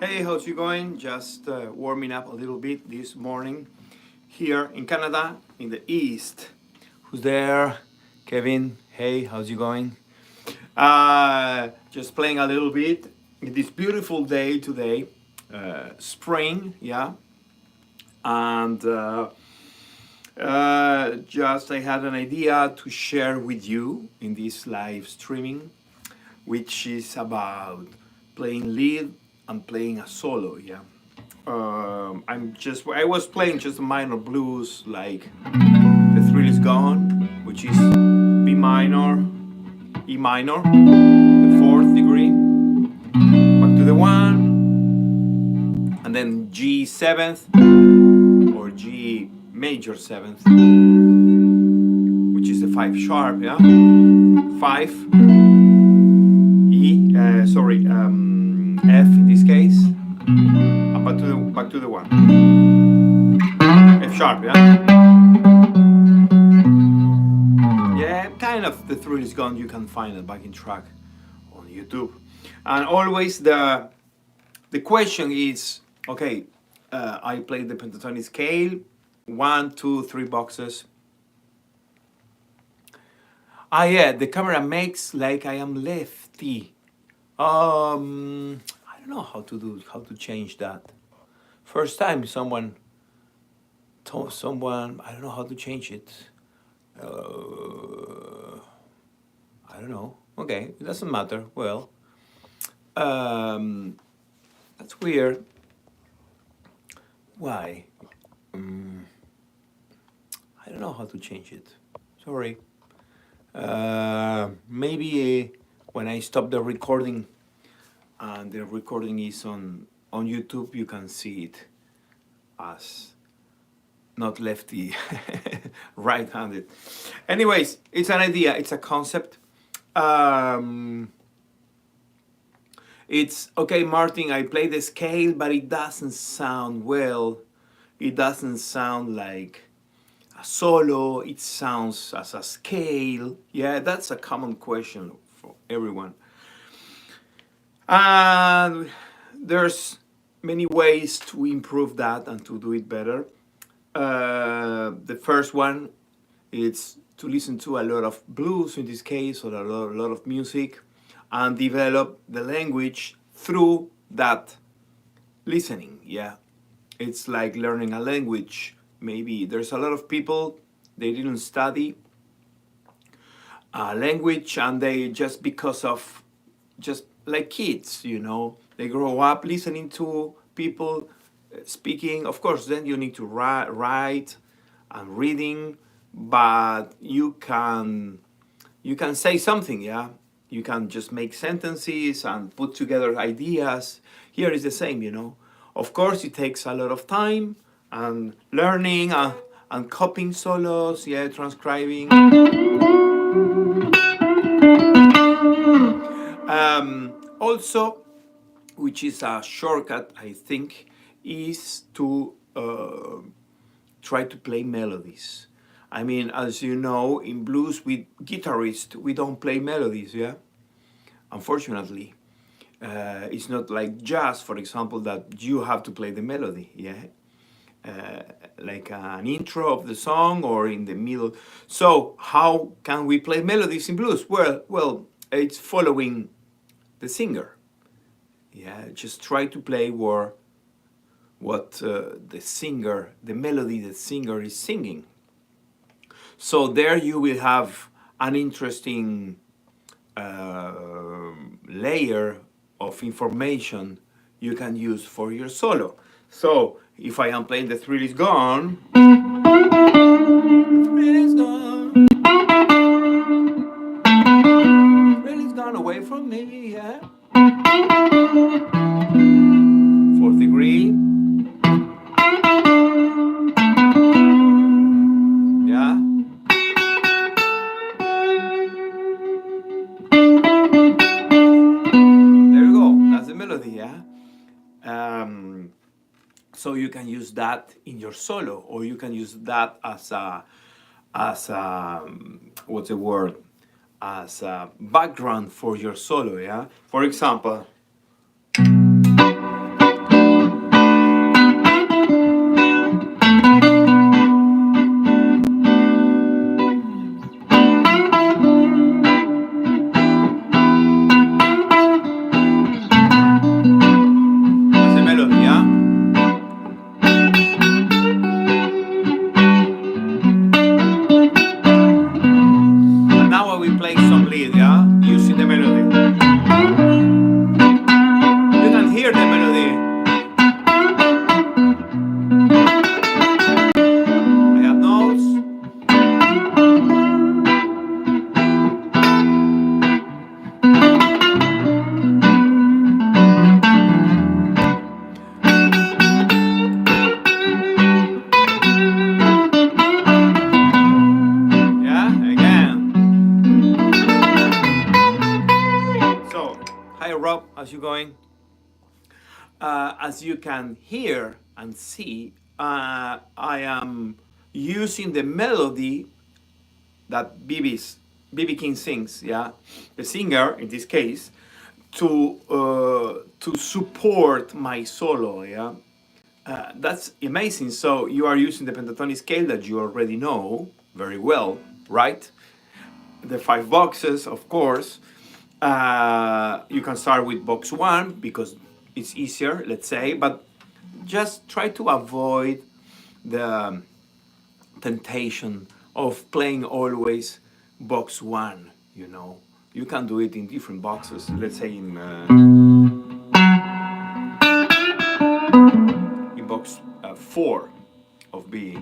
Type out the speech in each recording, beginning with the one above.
Hey, how's you going? Just warming up a little bit this morning here in Canada, in the east. Who's there? Kevin. Hey, how's you going? Just playing a little bit. This beautiful day today, spring, yeah. And just I had an idea to share with you in this live streaming, which is about playing lead and playing a solo, yeah. I was playing just minor blues, like The Thrill Is Gone, which is B minor, E minor, the fourth degree, back to the one, and then G seventh or G major seventh, which is the 5 sharp, yeah, 5, E, F in this case, and back to the one, F sharp, yeah. Yeah, kind of The Thrill Is Gone. You can find a backing track on YouTube, and always the question is, okay, I played the pentatonic scale, 1, 2, 3 boxes. Yeah, the camera makes like I am lefty. I don't know how to change that. First time someone told someone, I don't know how to change it. I don't know. Okay, it doesn't matter. Well, that's weird. Why? I don't know how to change it. Sorry. Maybe when I stop the recording and the recording is on YouTube, you can see it as not lefty, right-handed. Anyways, it's an idea, it's a concept. It's okay, Martin, I play the scale, but it doesn't sound well. It doesn't sound like a solo, it sounds as a scale. Yeah, that's a common question for everyone. And there's many ways to improve that and to do it better. The first one is to listen to a lot of blues in this case, or a lot of music, and develop the language through that listening. Yeah, it's like learning a language. Maybe there's a lot of people, they didn't study a language, and they just because of just like kids, you know, they grow up listening to people speaking. Of course, then you need to write and reading, but you can say something, yeah. You can just make sentences and put together ideas. Here is the same, you know. Of course, it takes a lot of time and learning and copying solos, yeah, transcribing. Also, which is a shortcut, I think, is to try to play melodies. I mean, as you know, in blues with guitarists, we don't play melodies, yeah? Unfortunately. It's not like jazz, for example, that you have to play the melody, yeah? Like an intro of the song or in the middle. So how can we play melodies in blues? Well, it's following the singer. Yeah, just try to play what the singer, the melody the singer is singing. So there you will have an interesting layer of information you can use for your solo. So if I am playing The Thrill Is Gone, the thrill is gone, the thrill is gone away from me, yeah. Fourth degree, yeah. There you go, that's the melody, yeah. So you can use that in your solo, or you can use that as a, what's the word, as a background for your solo, yeah. For example, that's the melody, yeah. And now when we play some lead, yeah, you see the melody. You can hear the melody. I have notes. Yeah, again. So, hi Rob, how's you going? As you can hear and see, I am using the melody that BB King sings, yeah, the singer in this case, to support my solo, yeah. That's amazing. So you are using the pentatonic scale that you already know very well, right? The 5 boxes, of course. You can start with box 1 because it's easier, let's say, but just try to avoid the temptation of playing always box 1, you know. You can do it in different boxes, let's say in box 4 of B.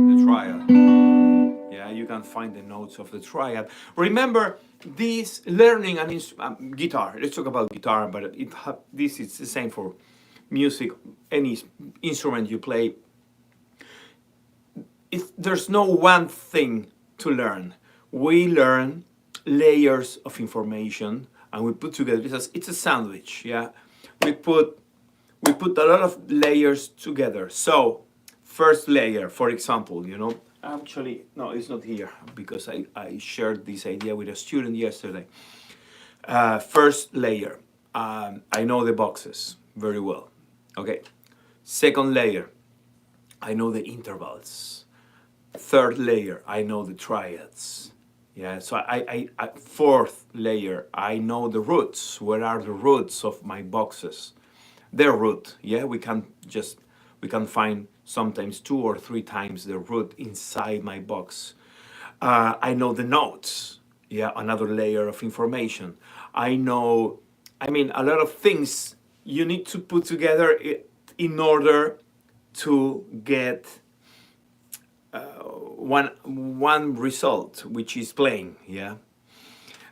The triad. Yeah, you can find the notes of the triad. Remember, this learning an guitar. Let's talk about guitar, but this is the same for music, any instrument you play. There's no one thing to learn. We learn layers of information and we put together. It's a sandwich. Yeah, we put a lot of layers together. So first layer, for example, you know. Actually, no, it's not here because I shared this idea with a student yesterday. First layer, I know the boxes very well. Okay. Second layer, I know the intervals. Third layer, I know the triads. Yeah, so fourth layer, I know the roots. Where are the roots of my boxes? Their root, yeah, we can find sometimes 2 or 3 times the root inside my box. I know the notes, yeah, another layer of information. I know, I mean, a lot of things you need to put together in order to get one result, which is playing, yeah.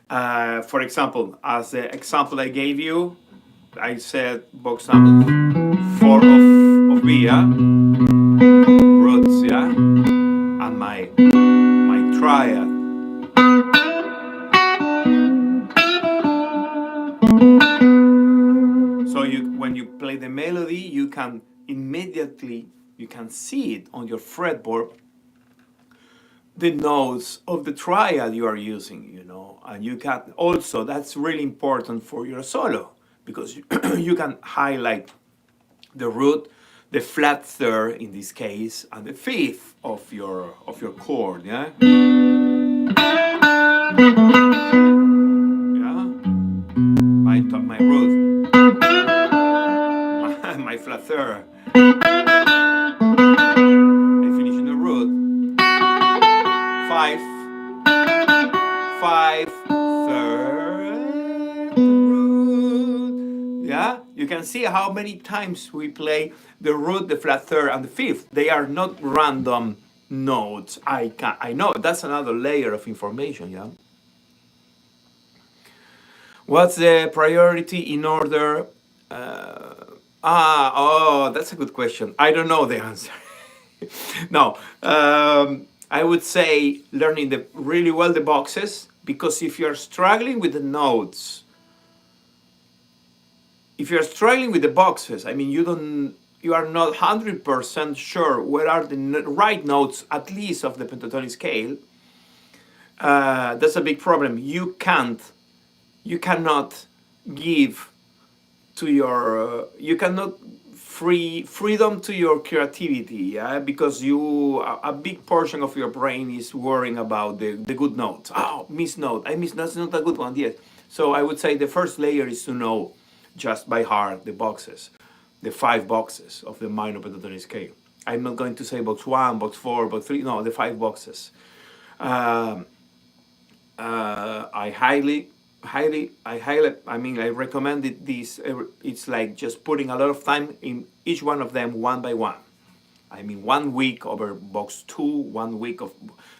For example, as the example I gave you, I said box number 4 of B, yeah, roots, yeah, and my triad. So when you play the melody, you can immediately see it on your fretboard, the notes of the triad you are using, you know, and you can also, that's really important for your solo because you can highlight the root, the flat third in this case, and the fifth of your chord, yeah. third. I finish in the root. 5, 5, third, root. Yeah, you can see how many times we play the root, the flat third, and the fifth. They are not random notes. I know that's another layer of information. Yeah. What's the priority in order? Oh, that's a good question. I don't know the answer. No, I would say learning the really well the boxes, because if you're struggling with the notes, if you're struggling with the boxes, I mean, you are not 100% sure where are the right notes, at least of the pentatonic scale. That's a big problem. You cannot give to your, you cannot freedom to your creativity, yeah? Because a big portion of your brain is worrying about the good notes. Oh, miss note, I miss, that's not a good one yet. So I would say the first layer is to know just by heart the boxes, the 5 boxes of the minor pentatonic scale. I'm not going to say box 1, box 4, box 3, no, the 5 boxes. I highly, I mean, I recommended this. It's like just putting a lot of time in each one of them one by one. I mean, 1 week over box 2, 1 week of,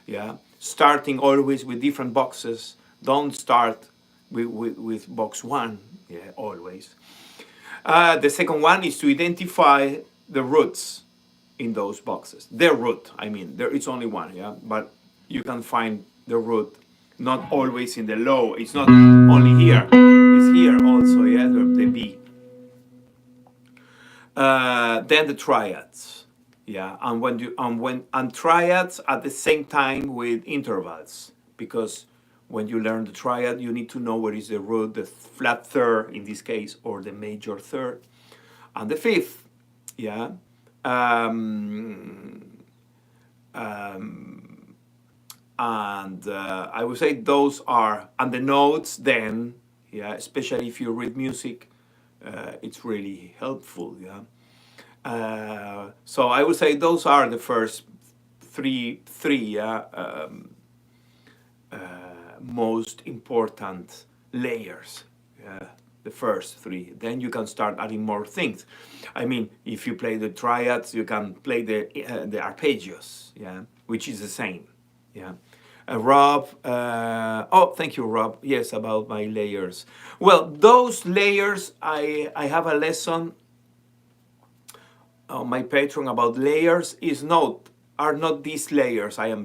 yeah, starting always with different boxes. Don't start with box 1, yeah, always. The second one is to identify the roots in those boxes. Their root, I mean, it's only one, yeah, but you can find the root not always in the low. It's not only here. It's here also, yeah, the B. Then the triads, yeah, and triads at the same time with intervals, because when you learn the triad, you need to know where is the root, the flat third in this case, or the major third, and the fifth, yeah. And I would say those are, and the notes then, yeah, especially if you read music, it's really helpful, yeah. So I would say those are the first three most important layers. The first 3. Then you can start adding more things. I mean, if you play the triads, you can play the arpeggios, yeah, which is the same, yeah. Rob, oh, thank you, Rob. Yes, about my layers. Well, those layers, I have a lesson on my Patreon about layers. Are not these layers. Are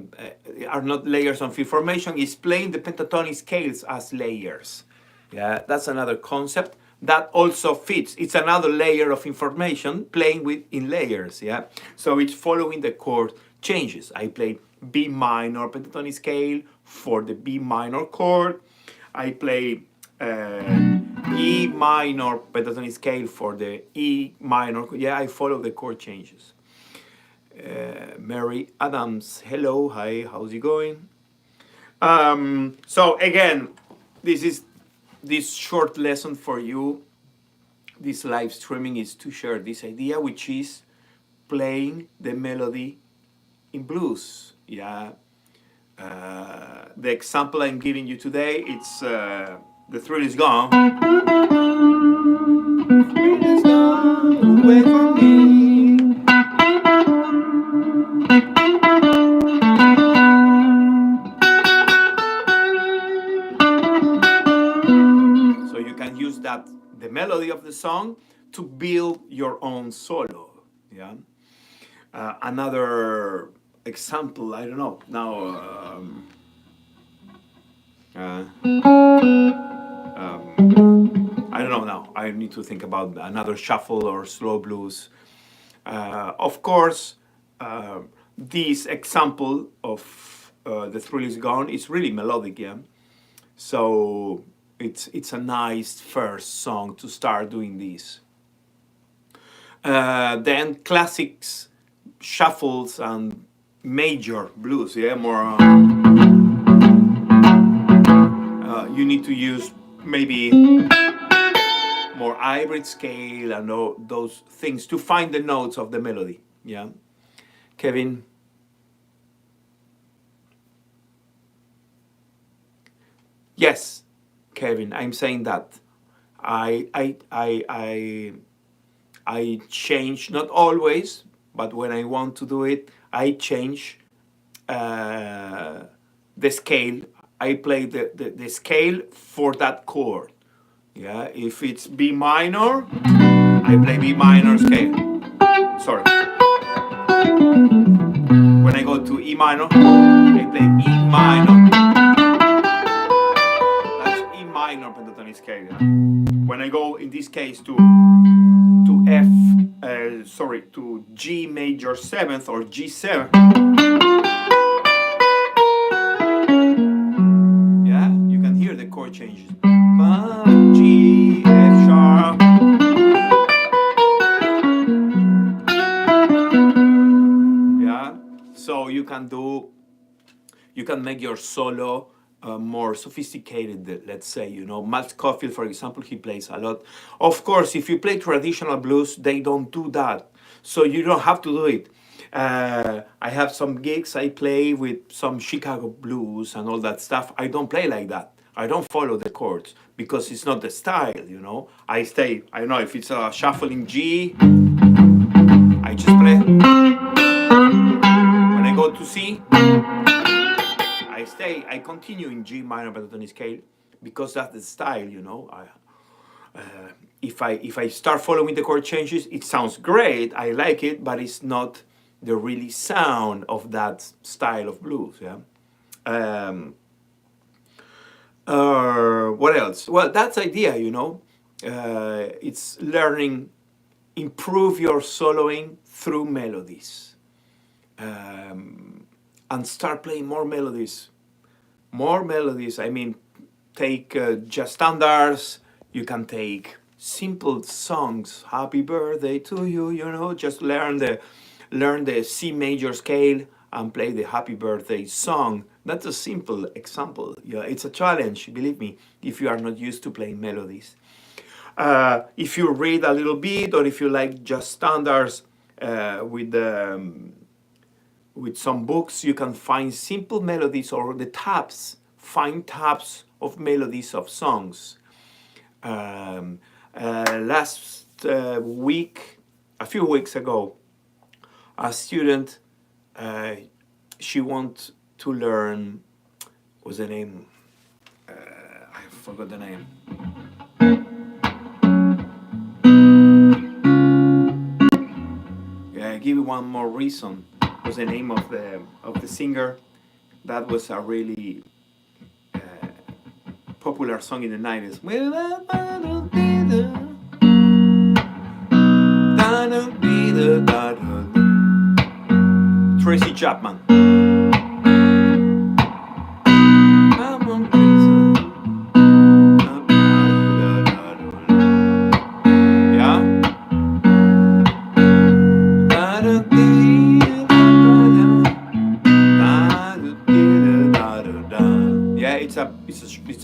not layers on fifth formation. Is playing the pentatonic scales as layers. Yeah, that's another concept that also fits. It's another layer of information playing in layers. Yeah, so it's following the chord changes. I play B minor pentatonic scale for the B minor chord. I play E minor pentatonic scale for the E minor. Yeah, I follow the chord changes. Mary Adams, hello, hi, how's it going? So again, this short lesson for you, this live streaming, is to share this idea, which is playing the melody in blues. Yeah. The example I'm giving you today, it's The Thrill Is Gone. The thrill is gone away from me. So you can use that, the melody of the song, to build your own solo. Yeah. Another example, I don't know now. I don't know now. I need to think about another shuffle or slow blues. Of course, this example of The Thrill Is Gone is really melodic, yeah. So it's a nice first song to start doing this. Then classics, shuffles, and major blues, yeah, more. You need to use maybe more hybrid scale and all those things to find the notes of the melody. Yeah, Kevin. Yes, Kevin. I'm saying that I I I I I change, not always, but when I want to do it, I change uh, the scale. I play the scale for that chord. Yeah, if it's B minor, I play B minor scale. Sorry. When I go to E minor, I play E minor. That's E minor pentatonic scale. Yeah? When I go, in this case, to F, sorry, to G major seventh or G7. Yeah, you can hear the chord changes. G, F sharp. Yeah, so you can make your solo more sophisticated, let's say, Matt Scofield, for example, he plays a lot. Of course, if you play traditional blues, they don't do that. So you don't have to do it. I have some gigs I play with some Chicago blues and all that stuff. I don't play like that. I don't follow the chords because it's not the style. I don't know, if it's a shuffling G, I just play. When I go to C, I continue in G minor pentatonic scale because that's the style. If I start following the chord changes, it sounds great. I like it, but it's not the really sound of that style of blues. Yeah. What else? Well, that's idea. It's learning, improve your soloing through melodies, and start playing more melodies. More melodies. I mean, take jazz standards. You can take simple songs. Happy birthday to you. Just learn the C major scale and play the happy birthday song. That's a simple example. Yeah, it's a challenge, believe me, if you are not used to playing melodies. If you read a little bit, or if you like just standards with some books, you can find simple melodies or the tabs, find tabs of melodies of songs. Last week, a few weeks ago, a student, she want to learn, what's the name? I forgot the name. Give you one more reason. Was the name of the singer? That was a really popular song in the 90s. Tracy Chapman. Yeah, it's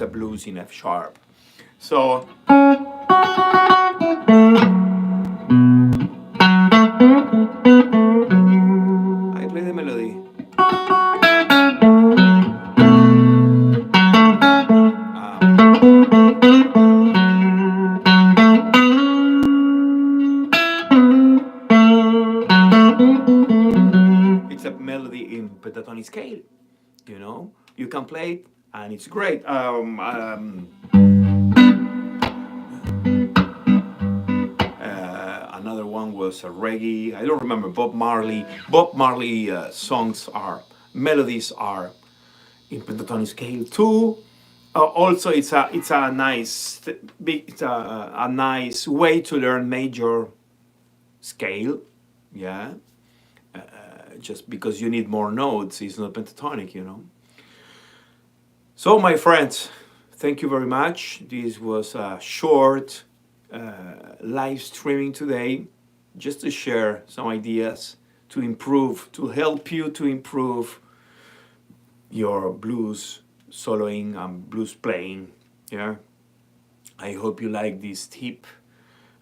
a blues in F sharp. So I play the melody. It's a melody in pentatonic scale. You can play it, and it's great. Another one was a reggae. I don't remember. Bob Marley. Bob Marley melodies are in pentatonic scale too. Also, it's a nice a nice way to learn major scale. Yeah, just because you need more notes, it's not pentatonic. So, my friends, thank you very much. This was a short live streaming today, just to share some ideas to help you to improve your blues soloing and blues playing. Yeah, I hope you like this tip.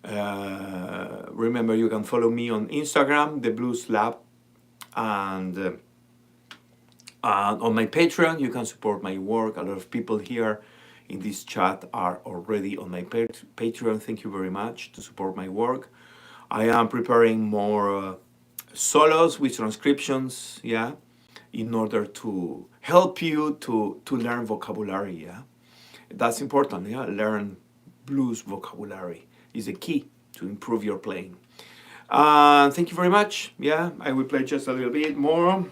Remember, you can follow me on Instagram, the Blues Lab, and on my Patreon, you can support my work. A lot of people here in this chat are already on my Patreon. Thank you very much to support my work. I am preparing more solos with transcriptions, yeah, in order to help you to learn vocabulary, yeah. That's important, yeah. Learn blues vocabulary is a key to improve your playing. Thank you very much. Yeah, I will play just a little bit more.